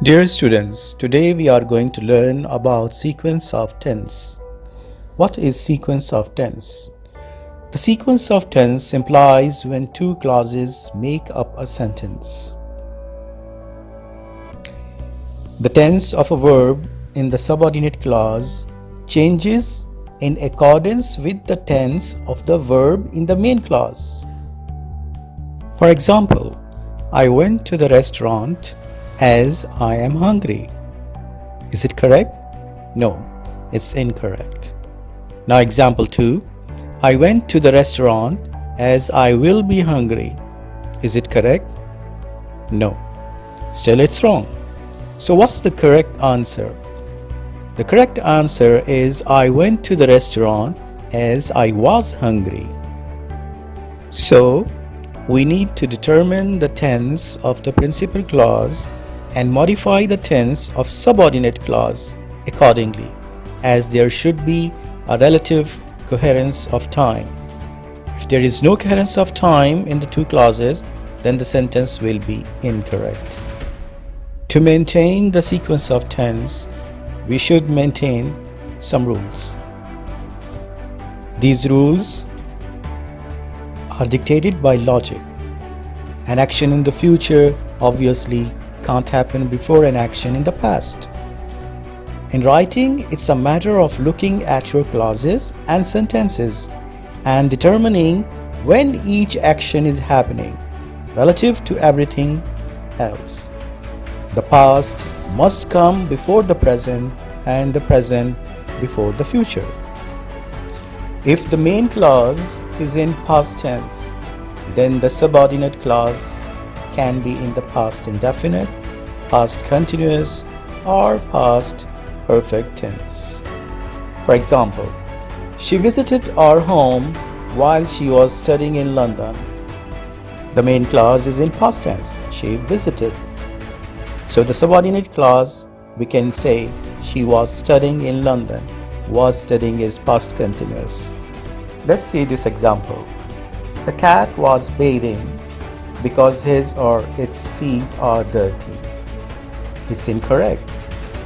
Dear students, today we are going to learn about sequence of tense. What is sequence of tense? The sequence of tense implies when two clauses make up a sentence. The tense of a verb in the subordinate clause changes in accordance with the tense of the verb in the main clause. For example, I went to the restaurant as I am hungry. Is it correct? No, it's incorrect. Now, example 2. I went to the restaurant as I will be hungry. Is it correct? No. Still, it's wrong. So, what's the correct answer? The correct answer is I went to the restaurant as I was hungry. So, we need to determine the tense of the principal clause and modify the tense of subordinate clause accordingly, as there should be a relative coherence of time. If there is no coherence of time in the two clauses, then the sentence will be incorrect. To maintain the sequence of tense, we should maintain some rules. These rules are dictated by logic. An action in the future obviously can't happen before an action in the past. In writing, it's a matter of looking at your clauses and sentences and determining when each action is happening relative to everything else. The past must come before the present and the present before the future. If the main clause is in past tense, then the subordinate clause can be in the past indefinite, past continuous, or past perfect tense. For example, she visited our home while she was studying in London. The main clause is in past tense. She visited. So the subordinate clause, we can say she was studying in London. Was studying is past continuous. Let's see this example. The cat was bathing because his or its feet are dirty. It's incorrect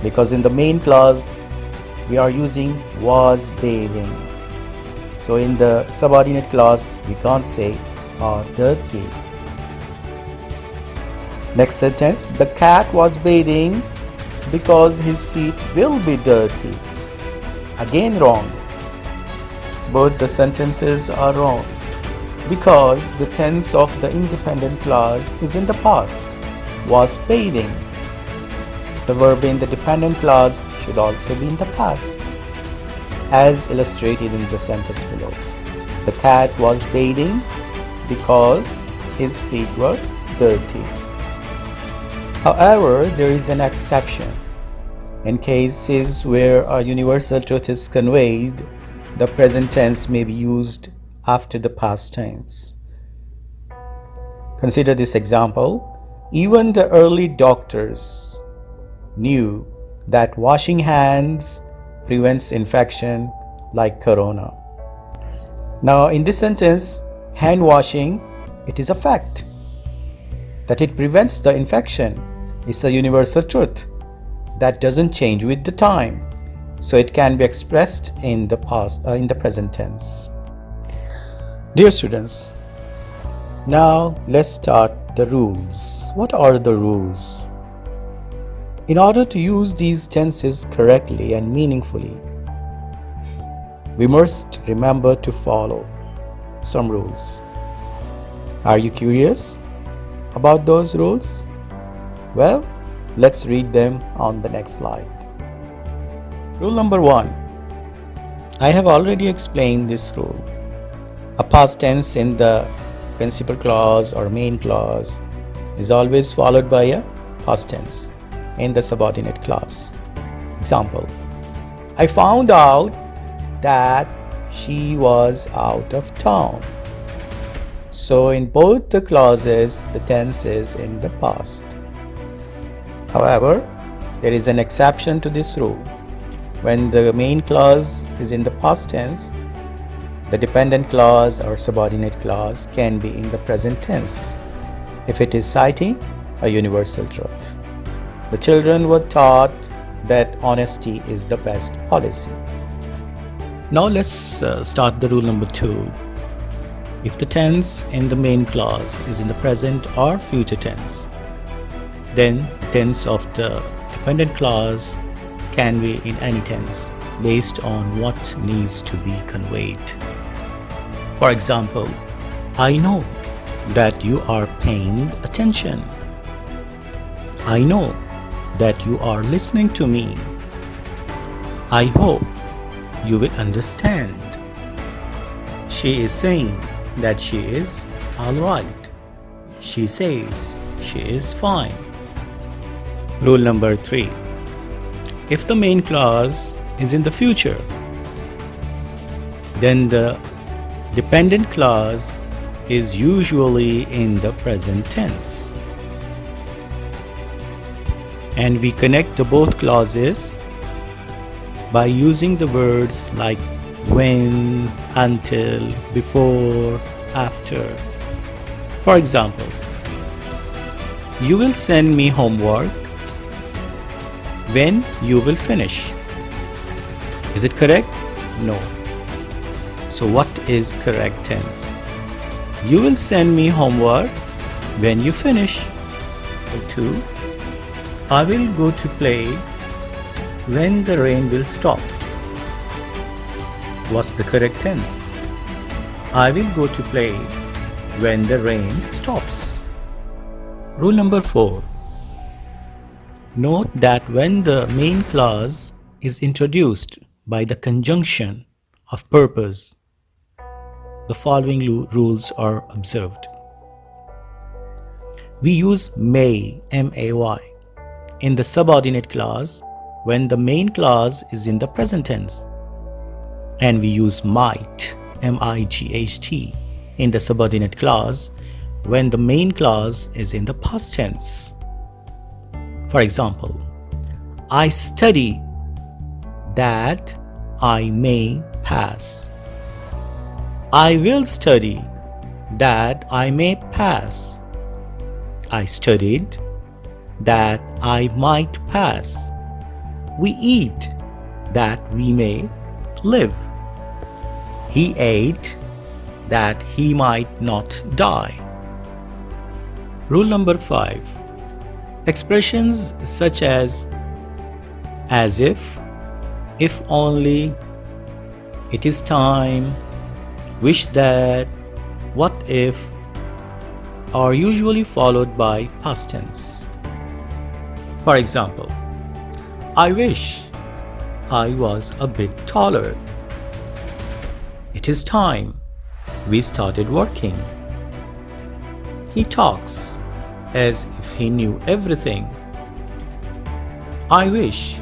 because in the main clause we are using was bathing. So in the subordinate clause we can't say are dirty. Next sentence, the cat was bathing because his feet will be dirty. Again wrong. Both the sentences are wrong because the tense of the independent clause is in the past, was bathing. The verb in the dependent clause should also be in the past, as illustrated in the sentence below. The cat was bathing because his feet were dirty. However, there is an exception. In cases where a universal truth is conveyed, the present tense may be used after the past tense. Consider this example. Even the early doctors knew that washing hands prevents infection like corona. Now, in this sentence, hand washing, it is a fact that it prevents the infection. It's a universal truth that doesn't change with the time. So it can be expressed in the past, in the present tense. Dear students, now let's start the rules. What are the rules? In order to use these tenses correctly and meaningfully, we must remember to follow some rules. Are you curious about those rules? Well, let's read them on the next slide. Rule number 1. I have already explained this rule. A past tense in the principal clause or main clause is always followed by a past tense in the subordinate clause. Example, I found out that she was out of town. So in both the clauses, the tense is in the past. However, there is an exception to this rule. When the main clause is in the past tense, the dependent clause or subordinate clause can be in the present tense if it is citing a universal truth. The children were taught that honesty is the best policy. Now let's start the rule number 2. If the tense in the main clause is in the present or future tense, then the tense of the dependent clause can be in any tense based on what needs to be conveyed. For example, I know that you are paying attention. I know that you are listening to me. I hope you will understand. She is saying that she is all right. She says she is fine. Rule number 3. If the main clause is in the future, then the dependent clause is usually in the present tense. And we connect the both clauses by using the words like when, until, before, after. For example, you will send me homework when you will finish. Is it correct? No. So what is correct tense? You will send me homework when you finish. 2. I will go to play when the rain will stop. What's the correct tense? I will go to play when the rain stops. Rule number 4. Note that when the main clause is introduced by the conjunction of purpose, the following rules are observed. We use may, M-A-Y, in the subordinate clause when the main clause is in the present tense, and we use might, M-I-G-H-T, in the subordinate clause when the main clause is in the past tense. For example, I study that I may pass. I will study that I may pass. I studied that I might pass. We eat that we may live. He ate that he might not die. Rule number 5. Expressions such as if only, it is time, wish that, what if, are usually followed by past tense. For example, I wish I was a bit taller. It is time we started working. He talks as if he knew everything. I wish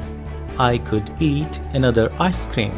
I could eat another ice cream.